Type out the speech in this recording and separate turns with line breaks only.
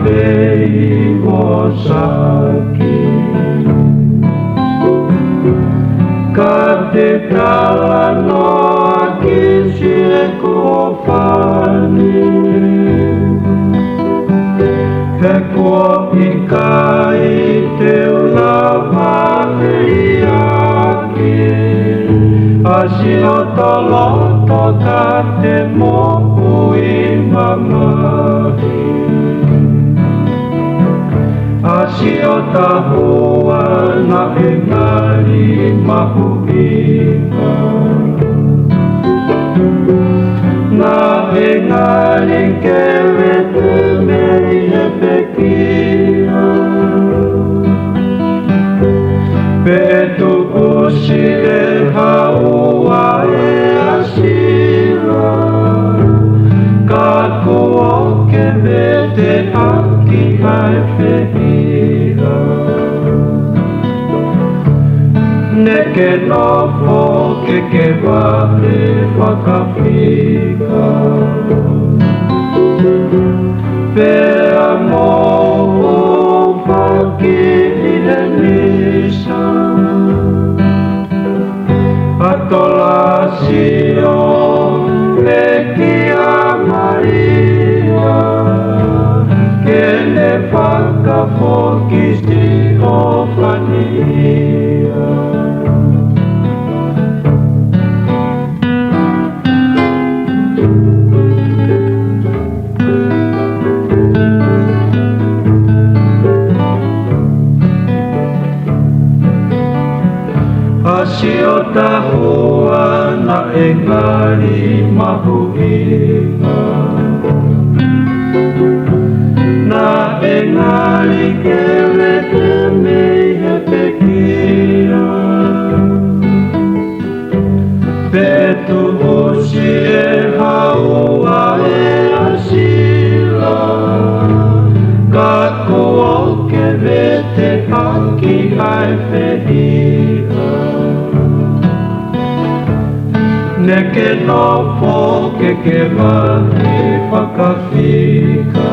pei o saki ka te tala noa kisi e ko whani he kua i kai te una whani ake asino toloto ka te moku i mamahi asio tahua na engari mahuika na engari kewe te mei he pekia pe tu kusi e haua e asira ka kua ke me te aki ai whehira neke nofo ke wahe whakawhika pea moho whaki i he nisa atola sio leki a Maria kene whakawhokisi o whania asio tahua na engari mahuika na engari kewe te mei he pekia petu usi e haua e asila ka kua kewe te aki ai whehira neke nofo ke wahe whakawhika